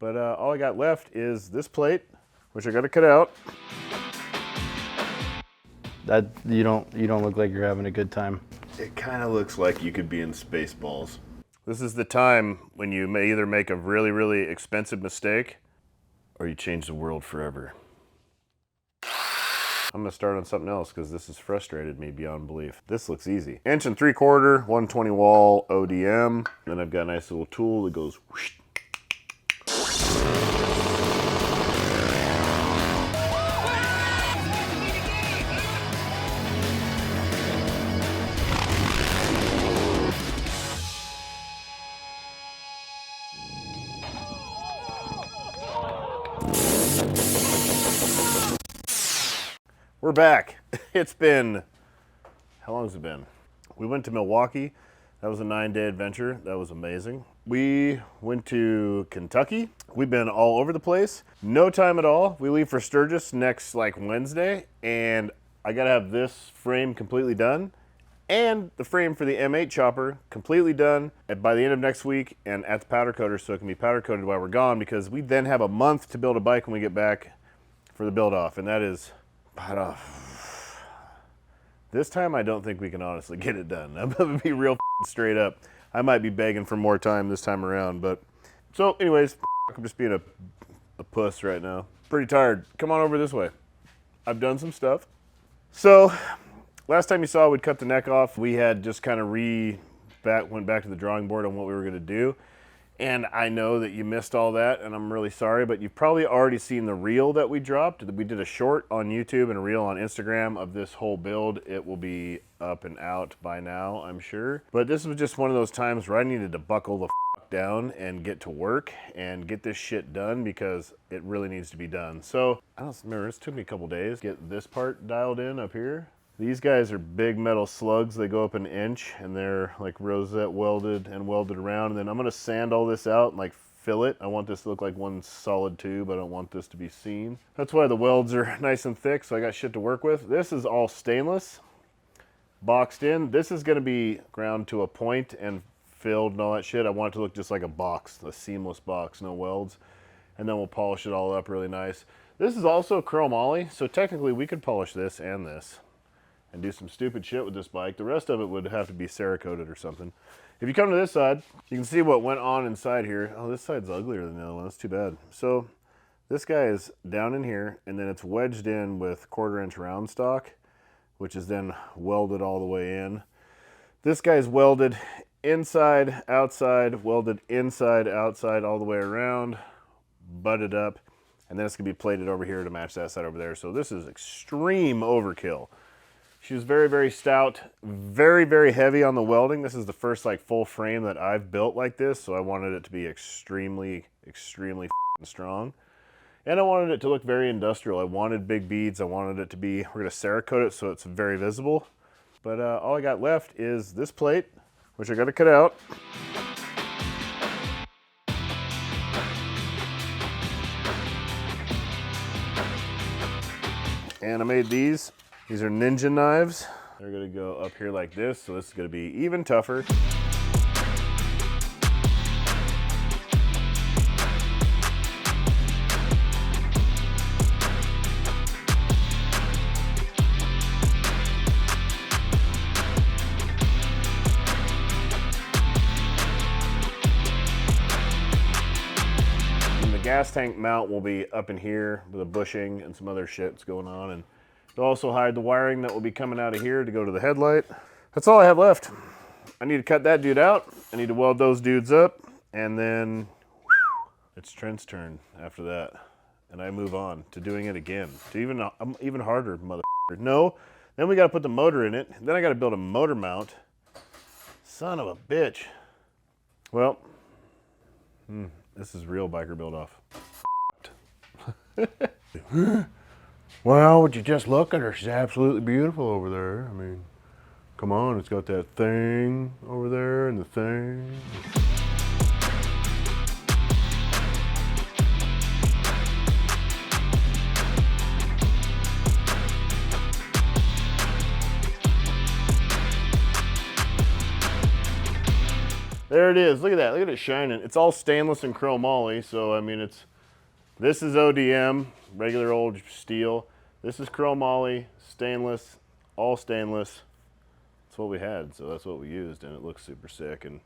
But all I got left is this plate, which I got to cut out. That you don't look like you're having a good time. It kind of looks like you could be in Spaceballs. This is the time when you may either make a really, really expensive mistake or you change the world forever. I'm gonna start on something else because this has frustrated me beyond belief. This looks easy. 1 3/4, 120 wall ODM. Then I've got a nice little tool that goes whoosh. We're back. It's been, how long has it been? We went to Milwaukee. That was a 9-day adventure. That was amazing. We went to Kentucky. We've been all over the place. No time at all. We leave for Sturgis next Wednesday, and I gotta have this frame completely done and the frame for the M8 chopper completely done by the end of next week and at the powder coater so it can be powder coated while we're gone, because we then have a month to build a bike when we get back for the build-off, and that is this time I don't think we can honestly get it done. I'm gonna be real straight up. I might be begging for more time this time around, but so anyways, I'm just being a puss right now. Pretty tired. Come on over this way. I've done some stuff. So last time you saw we'd cut the neck off, we had just kind of went back to the drawing board on what we were gonna do. And I know that you missed all that, and I'm really sorry, but you've probably already seen the reel that we dropped. We did a short on YouTube and a reel on Instagram of this whole build. It will be up and out by now, I'm sure. But this was just one of those times where I needed to buckle the f down and get to work and get this shit done because it really needs to be done. So, I don't remember, it took me a couple days to get this part dialed in up here. These guys are big metal slugs. They go up an inch and they're like rosette welded and welded around. And then I'm gonna sand all this out and like fill it. I want this to look like one solid tube. I don't want this to be seen. That's why the welds are nice and thick, so I got shit to work with. This is all stainless, boxed in. This is gonna be ground to a point and filled and all that shit. I want it to look just like a box, a seamless box, no welds. And then we'll polish it all up really nice. This is also chromoly, so technically we could polish this and this and do some stupid shit with this bike. The rest of it would have to be Cerakoted or something. If you come to this side, you can see what went on inside here. Oh, this side's uglier than the other one. That's too bad. So this guy is down in here, and then it's wedged in with 1/4 inch round stock, which is then welded all the way in. This guy's welded inside, outside, welded inside, outside, all the way around, butted up, and then it's gonna be plated over here to match that side over there. So this is extreme overkill. She was very, very stout, very, very heavy on the welding. This is the first full frame that I've built like this, so I wanted it to be extremely, extremely strong. And I wanted it to look very industrial. I wanted big beads. I wanted it to be, we're gonna Cerakote it so it's very visible. But all I got left is this plate, which I gotta cut out. And I made these. These are ninja knives. They're gonna go up here like this, so this is gonna be even tougher. And the gas tank mount will be up in here with a bushing and some other shit's going on. And they'll also hide the wiring that will be coming out of here to go to the headlight. That's all I have left. I need to cut that dude out. I need to weld those dudes up, and then it's Trent's turn after that. And I move on to doing it again. To even harder, motherfucker. No, then we gotta put the motor in it. Then I gotta build a motor mount. Son of a bitch. Well, this is real biker build-off. Well, would you just look at her? She's absolutely beautiful over there. I mean, come on, it's got that thing over there and the thing. There it is. Look at that. Look at it shining. It's all stainless and chromoly. So, I mean, this is ODM, regular old steel. This is chromoly, stainless, all stainless. That's what we had. So that's what we used. And it looks super sick. And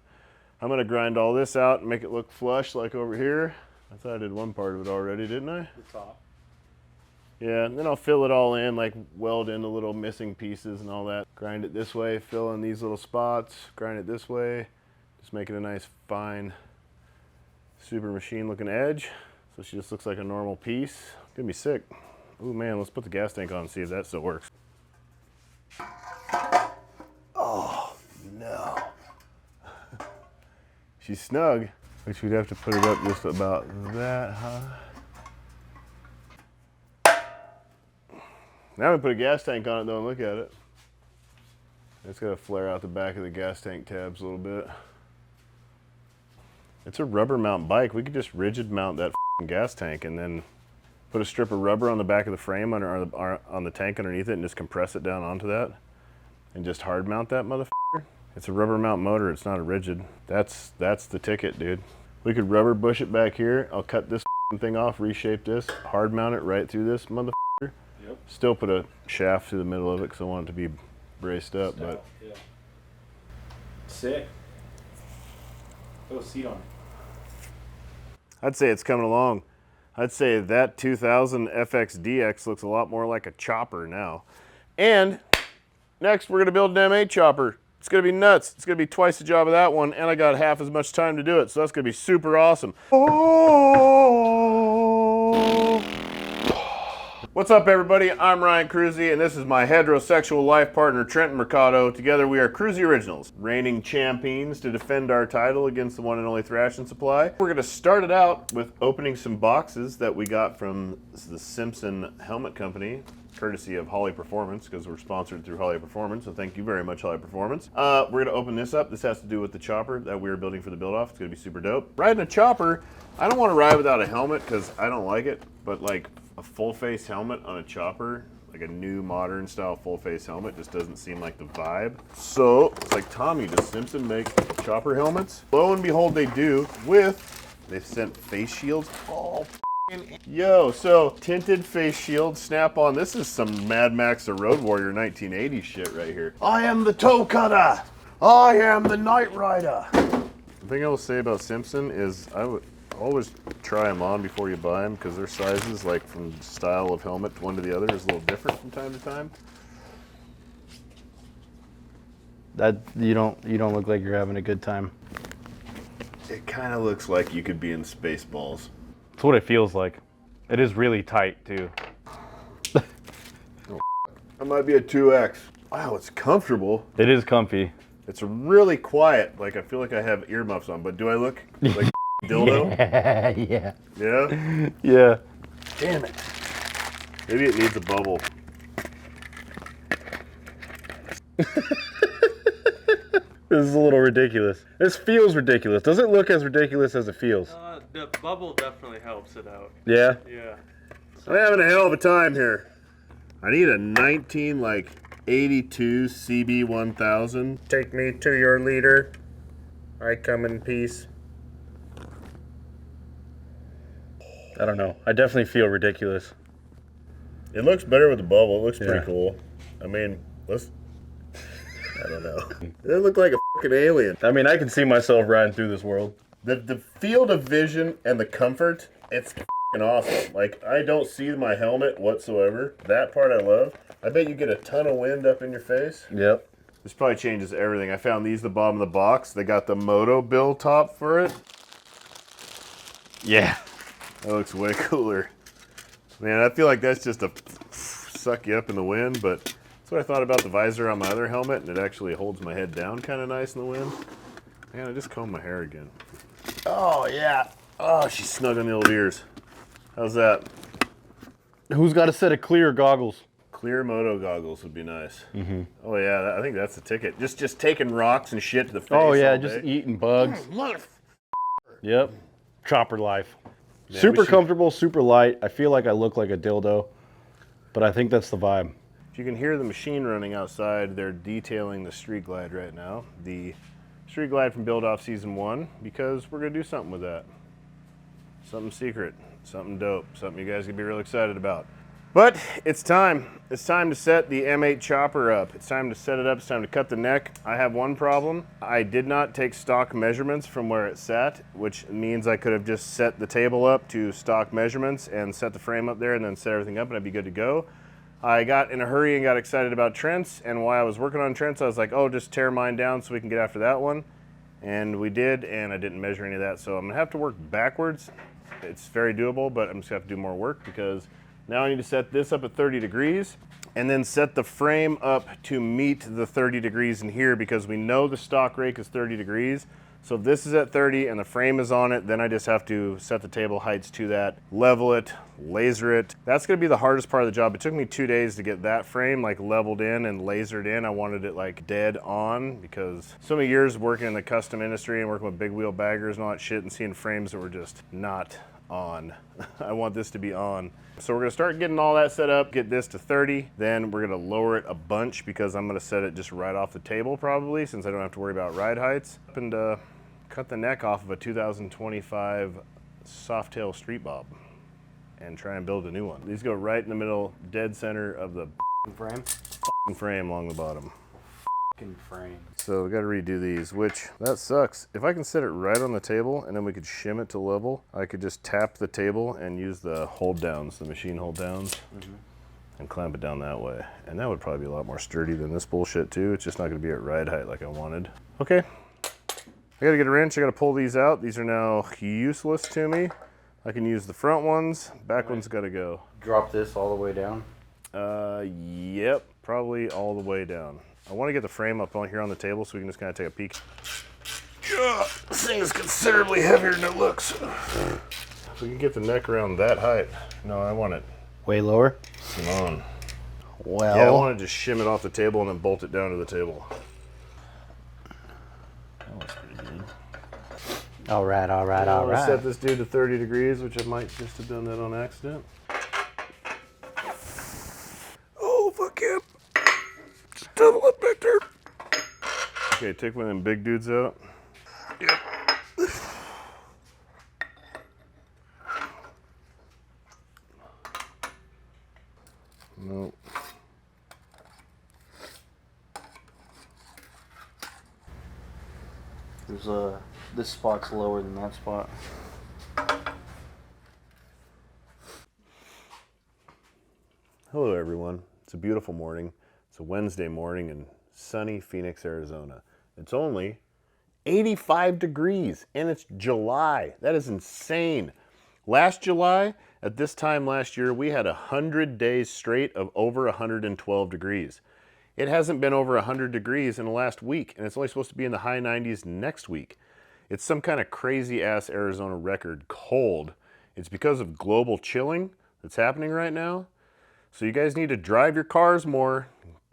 I'm going to grind all this out and make it look flush like over here. I thought I did one part of it already, didn't I? The top. Yeah, and then I'll fill it all in, like weld in the little missing pieces and all that. Grind it this way, fill in these little spots, grind it this way. Just make it a nice, fine, super machine looking edge. So she just looks like a normal piece. Gonna be sick. Ooh man, let's put the gas tank on and see if that still works. Oh, no. She's snug. Which we'd have to put it up just about that high. Now we put a gas tank on it though and look at it. It's got to flare out the back of the gas tank tabs a little bit. It's a rubber mount bike. We could just rigid mount that gas tank and then put a strip of rubber on the back of the frame on the tank underneath it and just compress it down onto that and just hard mount that motherfucker. It's a rubber mount motor. It's not a rigid. That's the ticket, dude. We could rubber bush it back here. I'll cut this thing off, reshape this, hard mount it right through this motherfucker. Yep. Still put a shaft through the middle of it because I want it to be braced up. But yeah. Sick. Put a seat on it. I'd say it's coming along. I'd say that 2000 FXDX looks a lot more like a chopper now. And next we're gonna build an M8 chopper. It's gonna be nuts. It's gonna be twice the job of that one, and I got half as much time to do it, so that's gonna be super awesome. Oh. What's up, everybody? I'm Ryan Kruesi, and this is my heterosexual life partner, Trent Mercado. Together we are Kruesi Originals, reigning champions to defend our title against the one and only Thrashin Supply. We're gonna start it out with opening some boxes that we got from the Simpson helmet company, courtesy of Harley Performance, because we're sponsored through Harley Performance, so thank you very much, Harley Performance. We're going to open this up. This has to do with the chopper that we're building for the build-off. It's going to be super dope. Riding a chopper, I don't want to ride without a helmet because I don't like it, but like a full-face helmet on a chopper, like a new modern style full-face helmet, just doesn't seem like the vibe. So it's like, Tommy, does Simpson make chopper helmets? Lo and behold, they do. They've sent face shields. Oh, yo, so tinted face shield, snap on. This is some Mad Max the Road Warrior 1980 shit right here. I am the toe cutter. I am the Knight Rider. The thing I will say about Simpson is I would always try them on before you buy them because their sizes, like from style of helmet one to the other, is a little different from time to time. That you don't look like you're having a good time. It kind of looks like you could be in Spaceballs. That's what it feels like. It is really tight, too. That might be a 2X. Wow, it's comfortable. It is comfy. It's really quiet. Like, I feel like I have earmuffs on, but do I look like dildo? Yeah. Yeah? Yeah. Damn it. Maybe it needs a bubble. This is a little ridiculous. This feels ridiculous. Does it look as ridiculous as it feels? The bubble definitely helps it out. Yeah? Yeah. I'm having a hell of a time here. I need a 1982 CB1000. Take me to your leader. I come in peace. I don't know. I definitely feel ridiculous. It looks better with the bubble. It looks pretty Yeah. cool. I mean, I don't know. It looked like a fucking alien. I mean, I can see myself riding through this world. The field of vision and the comfort, it's fucking awesome. Like, I don't see my helmet whatsoever. That part I love. I bet you get a ton of wind up in your face. Yep. This probably changes everything. I found these at the bottom of the box. They got the Moto build top for it. Yeah. That looks way cooler. Man, I feel like that's just a suck you up in the wind, but that's what I thought about the visor on my other helmet, and it actually holds my head down kind of nice in the wind. Man, I just combed my hair again. Oh, yeah. Oh, she's snug on the old ears. How's that? Who's got a set of clear goggles? Clear Moto goggles would be nice. Mm-hmm. Oh, yeah, I think that's the ticket. Just taking rocks and shit to the face. Oh yeah, all just day. eating bugs. Yep. Chopper life. Man, Super we should- comfortable, super light. I feel like I look like a dildo, but I think that's the vibe. If you can hear the machine running outside, they're detailing the Street Glide right now. The Street Glide from Build-Off Season 1 because we're going to do something with that. Something secret, something dope, something you guys can be real excited about. But it's time. It's time to set the M8 chopper up. It's time to set it up. It's time to cut the neck. I have one problem. I did not take stock measurements from where it sat, which means I could have just set the table up to stock measurements and set the frame up there and then set everything up and I'd be good to go. I got in a hurry and got excited about Trent's, and while I was working on Trent's, I was like, oh, just tear mine down so we can get after that one. And we did, and I didn't measure any of that, so I'm gonna have to work backwards. It's very doable, but I'm just gonna have to do more work because now I need to set this up at 30 degrees and then set the frame up to meet the 30 degrees in here because we know the stock rake is 30 degrees. So if this is at 30 and the frame is on it, then I just have to set the table heights to that, level it, laser it. That's gonna be the hardest part of the job. It took me 2 days to get that frame like leveled in and lasered in. I wanted it like dead on because so many years working in the custom industry and working with big wheel baggers and all that shit and seeing frames that were just not on. I want this to be on. So we're gonna start getting all that set up, get this to 30, then we're gonna lower it a bunch because I'm gonna set it just right off the table probably since I don't have to worry about ride heights. And cut the neck off of a 2025 Softail Street Bob and try and build a new one. These go right in the middle, dead center of the frame along the bottom. Frame. So we got to redo these, which that sucks. If I can set it right on the table and then we could shim it to level, I could just tap the table and use the hold downs, the machine hold downs, and clamp it down that way. And that would probably be a lot more sturdy than this bullshit too. It's just not going to be at ride height like I wanted. Okay, I got to get a wrench. I got to pull these out. These are now useless to me. I can use the front ones. Back ones got to go. Drop this all the way down. Yep, probably all the way down. I want to get the frame up on here on the table so we can just kind of take a peek. This thing is considerably heavier than it looks. We can get the neck around that height. No, I want it Way lower? come on. Well. Yeah, I want to just shim it off the table and then bolt it down to the table. That looks pretty good. All right, all right, all I'm gonna right. set this dude to 30 degrees, which I might just have done that on accident. Oh, fuck yeah. Just double up back there. Okay, take one of them big dudes out. Yep. Nope. There's this spot's lower than that spot. Hello everyone. It's a beautiful morning. It's a Wednesday morning in sunny Phoenix, Arizona. It's only 85 degrees and it's July. That is insane. Last July, at this time last year, we had 100 days straight of over 112 degrees. It hasn't been over 100 degrees in the last week, and it's only supposed to be in the high 90s next week. It's some kind of crazy ass Arizona record cold. It's because of global chilling that's happening right now. So you guys need to drive your cars more,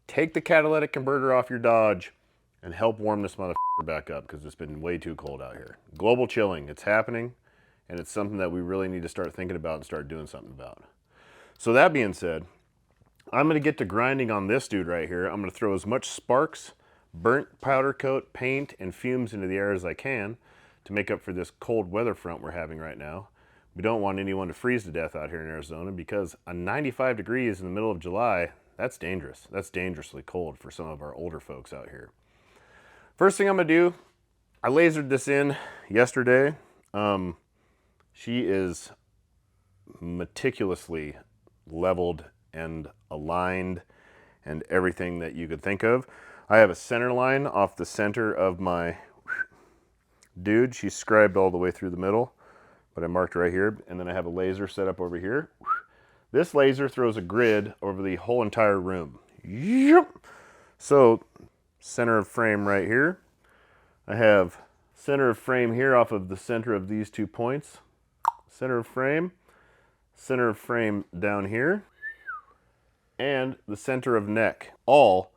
take the catalytic converter off your Dodge, and help warm this motherfucker back up because it's been way too cold out here. Global chilling, it's happening, and it's something that we really need to start thinking about and start doing something about. So that being said, I'm gonna get to grinding on this dude right here. I'm gonna throw as much sparks, burnt powder coat, paint, and fumes into the air as I can to make up for this cold weather front we're having right now. We don't want anyone to freeze to death out here in Arizona because a 95 degrees in the middle of July, that's dangerous. That's dangerously cold for some of our older folks out here. First thing I'm gonna do, I lasered this in yesterday. She is meticulously leveled and aligned and everything that you could think of. I have a center line off the center of my dude. She's scribed all the way through the middle, but I marked right here. And then I have a laser set up over here. This laser throws a grid over the whole entire room. So center of frame right here. I have center of frame here off of the center of these 2 points. Center of frame down here, and the center of neck, all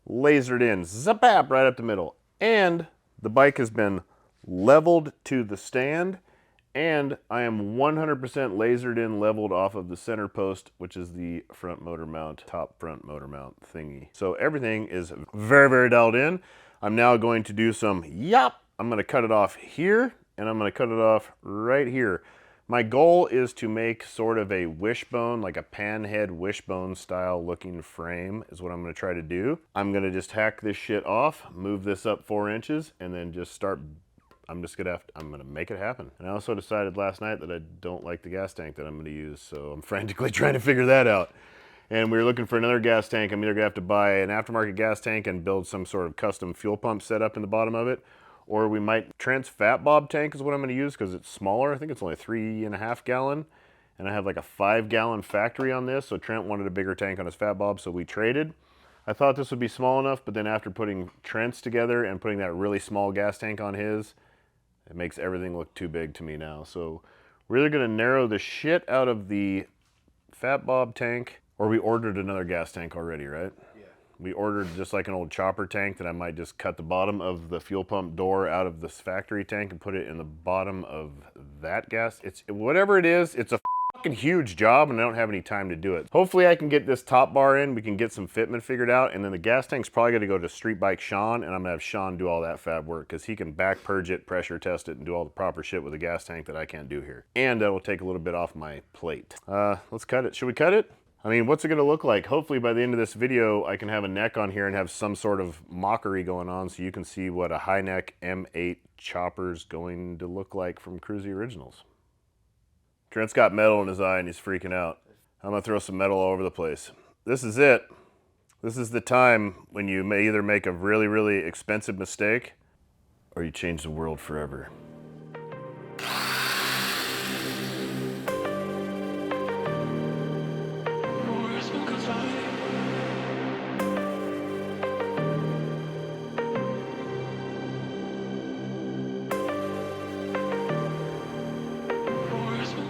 lasered in, zap right up the middle. And the bike has been leveled to the stand, and I am 100% lasered in, leveled off of the center post, which is the front motor mount, top front motor mount thingy. So everything is very, very dialed in. I'm now going to do some I'm going to cut it off here, and I'm going to cut it off right here. My goal is to make sort of a wishbone, like a panhead wishbone style looking frame is what I'm going to try to do. I'm going to just hack this shit off, move this up 4 inches, and then just start. I'm going to make it happen. And I also decided last night that I don't like the gas tank that I'm going to use, so I'm frantically trying to figure that out. And we were looking for another gas tank. I'm either going to have to buy an aftermarket gas tank and build some sort of custom fuel pump setup in the bottom of it, or we might, Trent's Fat Bob tank is what I'm going to use because it's smaller. I think it's only 3.5 gallon, and I have like a 5 gallon factory on this, so Trent wanted a bigger tank on his Fat Bob, so we traded. I thought this would be small enough, but then after putting Trent's together and putting that really small gas tank on his, it makes everything look too big to me now. So we're either going to narrow the shit out of the Fat Bob tank, or we ordered another gas tank already, right? We ordered just like an old chopper tank that I might just cut the bottom of the fuel pump door out of this factory tank and put it in the bottom of that gas. It's whatever it is, it's a fucking huge job and I don't have any time to do it. Hopefully I can get this top bar in, we can get some fitment figured out, and then the gas tank's probably gonna go to Street Bike Sean, and I'm gonna have Sean do all that fab work because he can back purge it, pressure test it, and do all the proper shit with a gas tank that I can't do here. And that will take a little bit off my plate. Let's cut it. Should we cut it? I mean, what's it gonna look like? Hopefully by the end of this video, I can have a neck on here and have some sort of mockery going on so you can see what a high neck M8 chopper's going to look like from Kruesi Originals. Trent's got metal in his eye and he's freaking out. I'm gonna throw some metal all over the place. This is it. This is the time when you may either make a really, really expensive mistake or you change the world forever.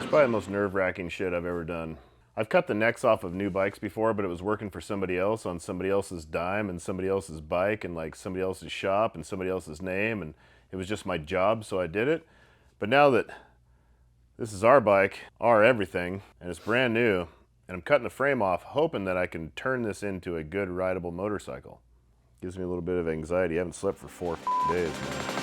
Probably the most nerve-wracking shit I've ever done. I've cut the necks off of new bikes before, but it was working for somebody else on somebody else's dime and somebody else's bike and like somebody else's shop and somebody else's name, and it was just my job, so I did it. But now that this is our bike, our everything, and it's brand new, and I'm cutting the frame off, hoping that I can turn this into a good rideable motorcycle. Gives me a little bit of anxiety. I haven't slept for 4 days, man.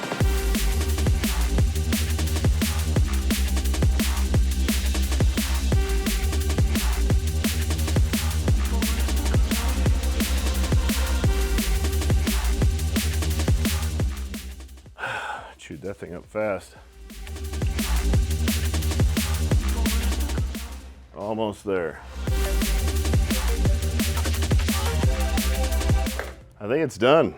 Chewed that thing up fast. Almost there. I think it's done.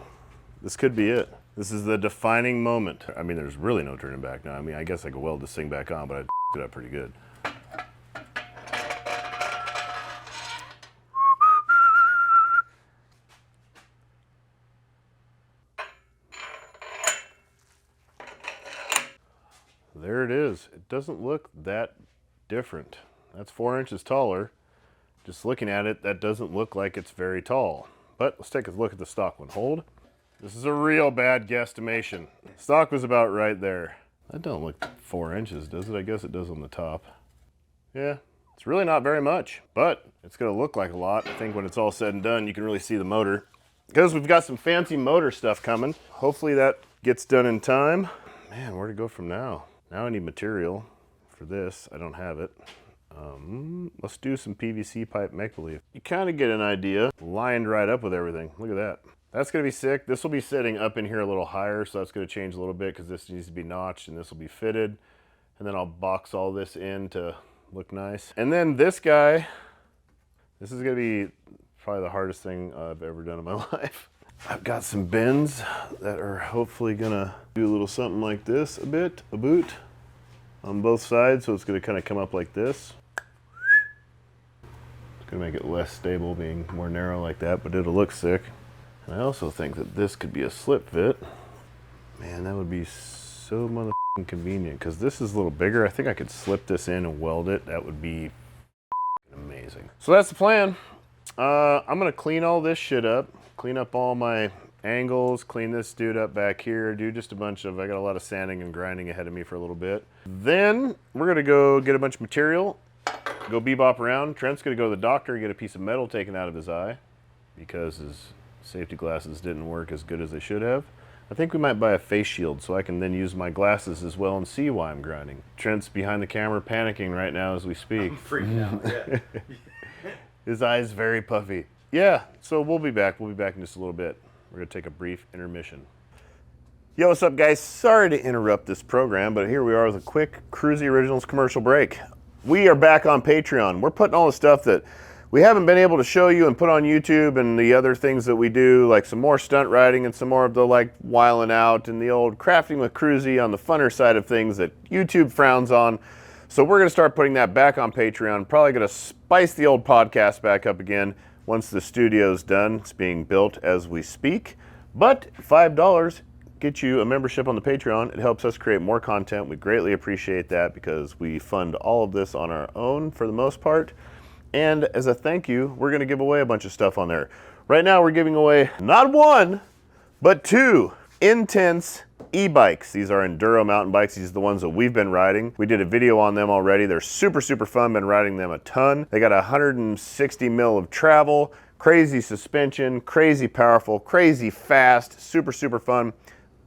This could be it. This is the defining moment. I mean, there's really no turning back now. I mean, I guess I could weld this thing back on, but I f***ed it up pretty good. There it is. It doesn't look that different. That's 4 inches taller. Just looking at it, that doesn't look like it's very tall. But let's take a look at the stock one. Hold. This is a real bad guesstimation. Stock was about right there. That don't look 4 inches, does it? I guess it does on the top. Yeah, it's really not very much, but it's gonna look like a lot. I think when it's all said and done, you can really see the motor. Because we've got some fancy motor stuff coming. Hopefully that gets done in time. Man, where to go from now? Now I need material for this. I don't have it. Let's do some PVC pipe make-believe. You kind of get an idea. Lined right up with everything. Look at that. That's going to be sick. This will be sitting up in here a little higher, so that's going to change a little bit because this needs to be notched and this will be fitted. And then I'll box all this in to look nice. And then this guy, this is going to be probably the hardest thing I've ever done in my life. I've got some bends that are hopefully gonna do a little something like this a boot on both sides, so it's gonna kind of come up like this. It's gonna make it less stable being more narrow like that, but it'll look sick. And I also think that this could be a slip fit. Man, that would be so motherfucking convenient because this is a little bigger. I think I could slip this in and weld it. That would be amazing. So that's the plan. I'm gonna clean all this shit up. Clean up all my angles, clean this dude up back here, do just a bunch of, I got a lot of sanding and grinding ahead of me for a little bit. Then we're gonna go get a bunch of material, go bebop around. Trent's gonna go to the doctor and get a piece of metal taken out of his eye because his safety glasses didn't work as good as they should have. I think we might buy a face shield so I can then use my glasses as well and see why I'm grinding. Trent's behind the camera panicking right now as we speak. I'm freaking out, yeah. His eyes very puffy. Yeah, so we'll be back. We'll be back in just a little bit. We're gonna take a brief intermission. Yo, what's up guys? Sorry to interrupt this program, but here we are with a quick Kruesi Originals commercial break. We are back on Patreon. We're putting all the stuff that we haven't been able to show you and put on YouTube and the other things that we do, like some more stunt riding and some more of the like whiling out and the old crafting with Kruesi on the funner side of things that YouTube frowns on. So we're gonna start putting that back on Patreon. Probably gonna spice the old podcast back up again once the studio's done. It's being built as we speak. But $5 get you a membership on the Patreon. It helps us create more content. We greatly appreciate that because we fund all of this on our own for the most part. And as a thank you, we're gonna give away a bunch of stuff on there. Right now we're giving away not one, but two intense e-bikes. These are enduro mountain bikes. These are the ones that we've been riding. We did a video on them already. They're super, super fun. Been riding them a ton. They got 160 mil of travel, crazy suspension, crazy powerful, crazy fast, super, super fun.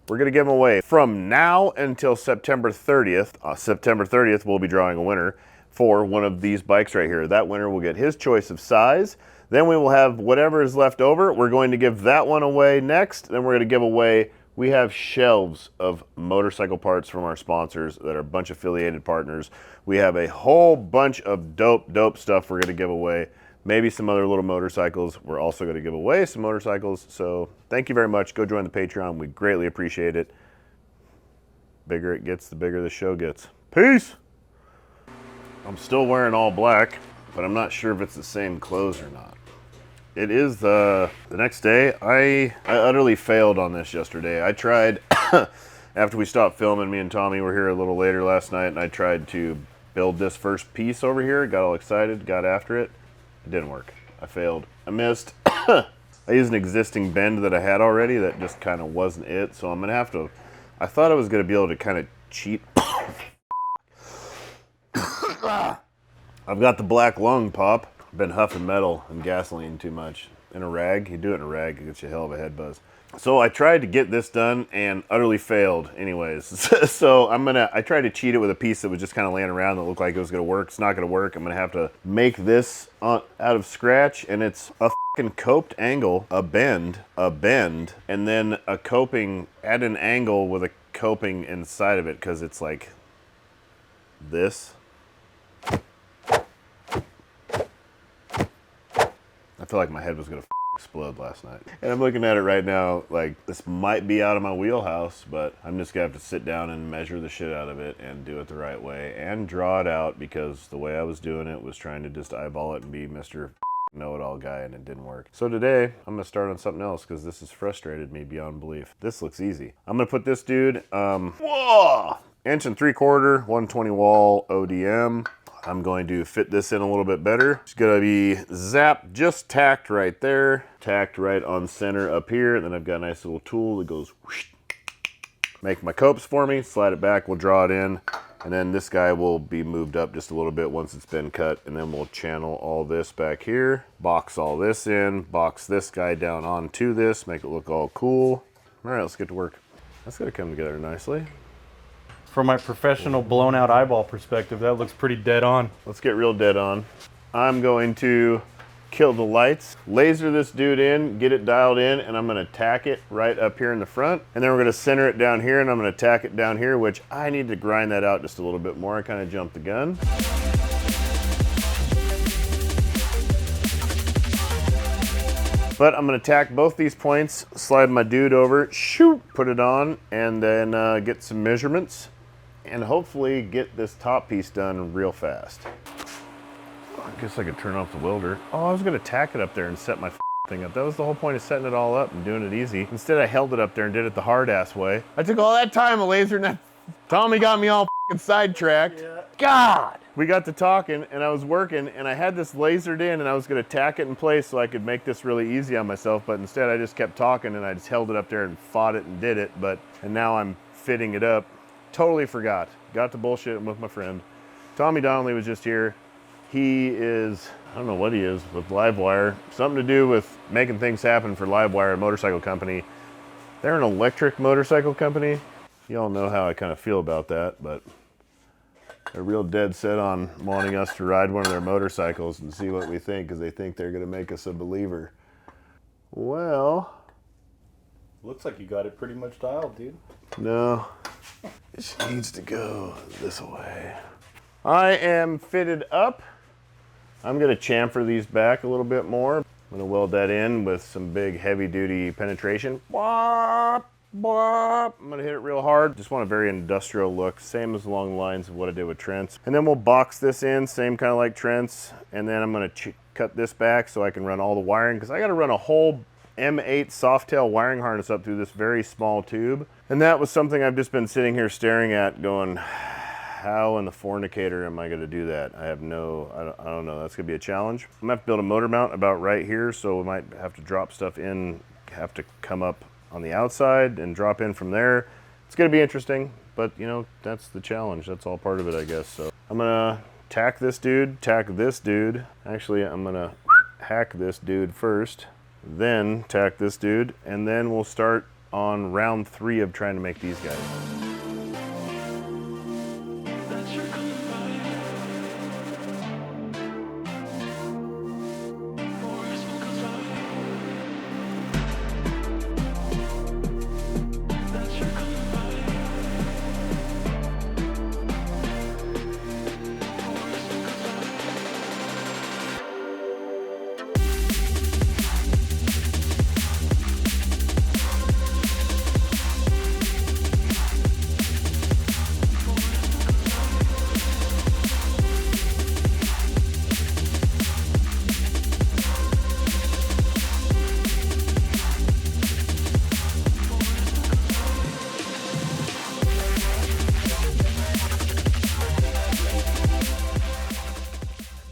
We're gonna give them away from now until September 30th. September 30th, we'll be drawing a winner for one of these bikes right here. That winner will get his choice of size. Then we will have whatever is left over. We're going to give that one away next. Then we're gonna give away, we have shelves of motorcycle parts from our sponsors that are a bunch of affiliated partners. We have a whole bunch of dope stuff we're gonna give away. Maybe some other little motorcycles. We're also gonna give away some motorcycles. So thank you very much. Go join the Patreon. We greatly appreciate it. Bigger it gets, the bigger the show gets. Peace. I'm still wearing all black, but I'm not sure if it's the same clothes or not. It is the next day. I utterly failed on this yesterday. I tried, after we stopped filming, me and Tommy were here a little later last night, and I tried to build this first piece over here. Got all excited, got after it. It didn't work. I failed. I missed. I used an existing bend that I had already that just kind of wasn't it, so I'm gonna have to, I thought I was gonna be able to kind of cheat. I've got the black lung pop. Been huffing metal and gasoline too much. In a rag, you do it in a rag, it gets you a hell of a head buzz. So I tried to get this done and utterly failed anyways. So I tried to cheat it with a piece that was just kind of laying around that looked like it was gonna work. It's not gonna work. I'm gonna have to make this out of scratch, and it's a fucking coped angle, a bend, and then a coping at an angle with a coping inside of it, because it's like this. I feel like my head was gonna explode last night. And I'm looking at it right now, like this might be out of my wheelhouse, but I'm just gonna have to sit down and measure the shit out of it and do it the right way and draw it out, because the way I was doing it was trying to just eyeball it and be Mr. know-it-all guy, and it didn't work. So today, I'm gonna start on something else because this has frustrated me beyond belief. This looks easy. I'm gonna put this dude, whoa! 1 3/4, 120 wall ODM. I'm going to fit this in a little bit better. It's gonna be zapped, just tacked right there, tacked right on center up here, and then I've got a nice little tool that goes whoosh, make my copes for me, slide it back, we'll draw it in, and then this guy will be moved up just a little bit once it's been cut, and then we'll channel all this back here, box all this in, box this guy down onto this, make it look all cool. All right, let's get to work. That's gonna come together nicely. From my professional blown out eyeball perspective, that looks pretty dead on. Let's get real dead on. I'm going to kill the lights, laser this dude in, get it dialed in, and I'm gonna tack it right up here in the front. And then we're gonna center it down here, and I'm gonna tack it down here, which I need to grind that out just a little bit more. I kind of jumped the gun. But I'm gonna tack both these points, slide my dude over, shoot, put it on, and then get some measurements, and hopefully get this top piece done real fast. I guess I could turn off the welder. Oh, I was gonna tack it up there and set my thing up. That was the whole point of setting it all up and doing it easy. Instead, I held it up there and did it the hard ass way. I took all that time, a laser, and that Tommy got me all sidetracked. Yeah. God! We got to talking, and I was working, and I had this lasered in, and I was gonna tack it in place so I could make this really easy on myself, but instead I just kept talking, and I just held it up there and fought it and did it, and now I'm fitting it up. Totally forgot. Got to bullshitting with my friend. Tommy Donnelly was just here. He is, I don't know what he is, with Livewire. Something to do with making things happen for Livewire, a motorcycle company. They're an electric motorcycle company. You all know how I kind of feel about that, but they're real dead set on wanting us to ride one of their motorcycles and see what we think, because they think they're going to make us a believer. Well, Looks like you got it pretty much dialed, dude. no, it needs to go this way. I am fitted up. I'm going to chamfer these back a little bit more. I'm going to weld that in with some big heavy duty penetration. Bwop, bwop. I'm going to hit it real hard. Just want a very industrial look, same as along the lines of what I did with Trent's. And then we'll box this in, same kind of like Trent's. And then I'm going to cut this back so I can run all the wiring, because I got to run a whole M8 Softail wiring harness up through this very small tube. And that was something I've just been sitting here staring at going, how in the fornicator am I going to do that? I don't know. That's going to be a challenge. I'm going to have to build a motor mount about right here, so we might have to drop stuff in, have to come up on the outside and drop in from there. It's going to be interesting, but you know, that's the challenge. That's all part of it, I guess. So I'm going to tack this dude. Actually, I'm going to hack this dude first, then tack this dude, and then we'll start on round 3 of trying to make these guys.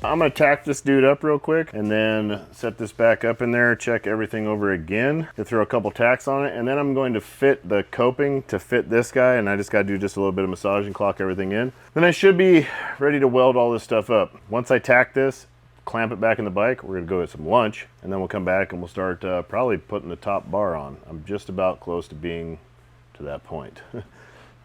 I'm gonna tack this dude up real quick and then set this back up in there, check everything over again, to throw a couple tacks on it, and then I'm going to fit the coping to fit this guy, and I just gotta do just a little bit of massage and clock everything in. Then I should be ready to weld all this stuff up. Once I tack this, clamp it back in the bike, we're gonna go get some lunch, and then we'll come back and we'll start probably putting the top bar on. I'm just about close to being to that point.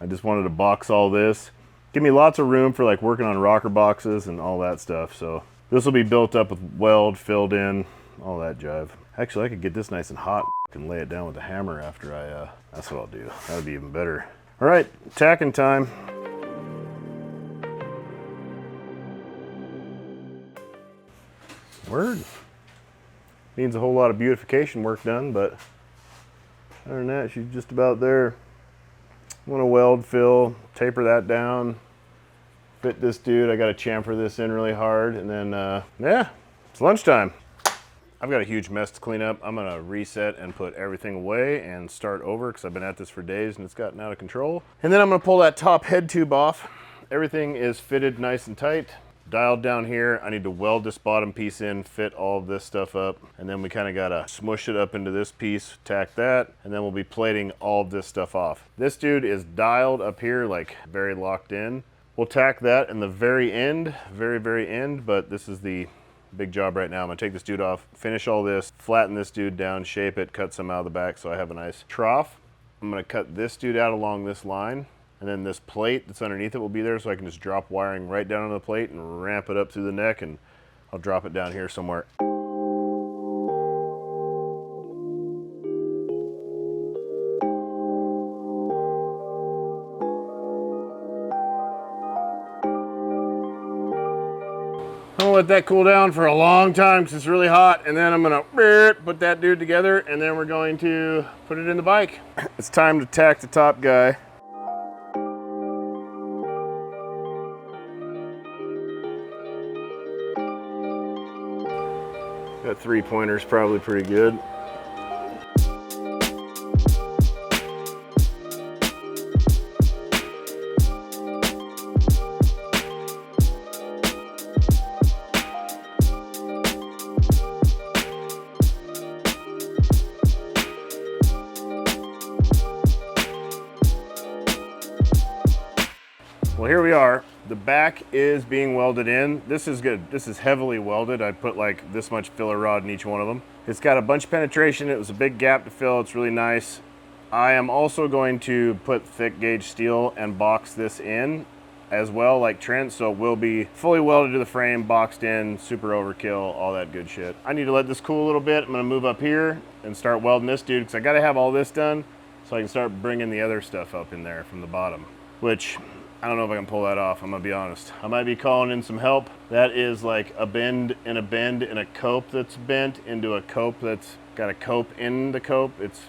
I just wanted to box all this. Give me lots of room for like working on rocker boxes and all that stuff. So this will be built up with weld, filled in, all that jive. Actually, I could get this nice and hot and lay it down with a hammer after that's what I'll do. That would be even better. All right, tacking time. Word. Needs a whole lot of beautification work done, but other than that, she's just about there. I'm gonna weld, fill, taper that down, fit this dude. I gotta chamfer this in really hard, and then, yeah, it's lunchtime. I've got a huge mess to clean up. I'm gonna reset and put everything away and start over, because I've been at this for days and it's gotten out of control. And then I'm gonna pull that top head tube off. Everything is fitted nice and tight. Dialed down here. I need to weld this bottom piece in, fit all of this stuff up, and then we kind of gotta smush it up into this piece, tack that, and then we'll be plating all of this stuff off. This dude is dialed up here, like very locked in. We'll tack that in the very end, very end, but this is the big job right now. I'm gonna take this dude off, finish all this, flatten this dude down, shape it, cut some out of the back so I have a nice trough. I'm gonna cut this dude out along this line, and then this plate that's underneath it will be there, so I can just drop wiring right down on the plate and ramp it up through the neck, and I'll drop it down here somewhere. I'm gonna let that cool down for a long time because it's really hot, and then I'm gonna put that dude together, and then we're going to put it in the bike. It's time to tack the top guy. That 3-pointer's probably pretty good. Well, here we are. The back is being welded in. This is good. This is heavily welded. I put like this much filler rod in each one of them. It's got a bunch of penetration. It was a big gap to fill. It's really nice. I am also going to put thick gauge steel and box this in as well, like Trent, so it will be fully welded to the frame, boxed in, super overkill, all that good shit. I need to let this cool a little bit. I'm gonna move up here and start welding this dude, because I gotta have all this done so I can start bringing the other stuff up in there from the bottom, which I don't know if I can pull that off, I'm gonna be honest. I might be calling in some help. That is like a bend in a cope that's bent into a cope that's got a cope in the cope. It's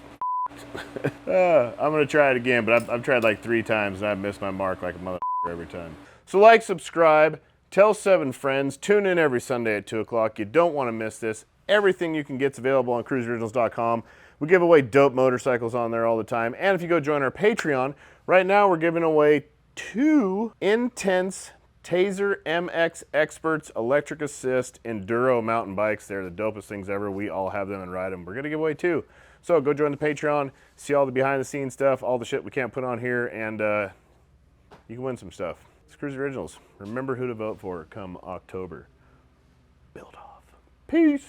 I'm gonna try it again, but I've tried like 3 times and I've missed my mark like a motherfucker every time. So like, subscribe, tell 7 friends, tune in every Sunday at 2 o'clock. You don't want to miss this. Everything you can get's available on KruesiOriginals.com. We give away dope motorcycles on there all the time. And if you go join our Patreon, right now we're giving away 2 intense Taser MX Experts Electric Assist Enduro mountain bikes. They're the dopest things ever. We all have them and ride them. We're gonna give away 2. So go join the Patreon, see all the behind the scenes stuff, all the shit we can't put on here, and you can win some stuff. It's Kruesi Originals. Remember who to vote for come October. Build-Off. Peace.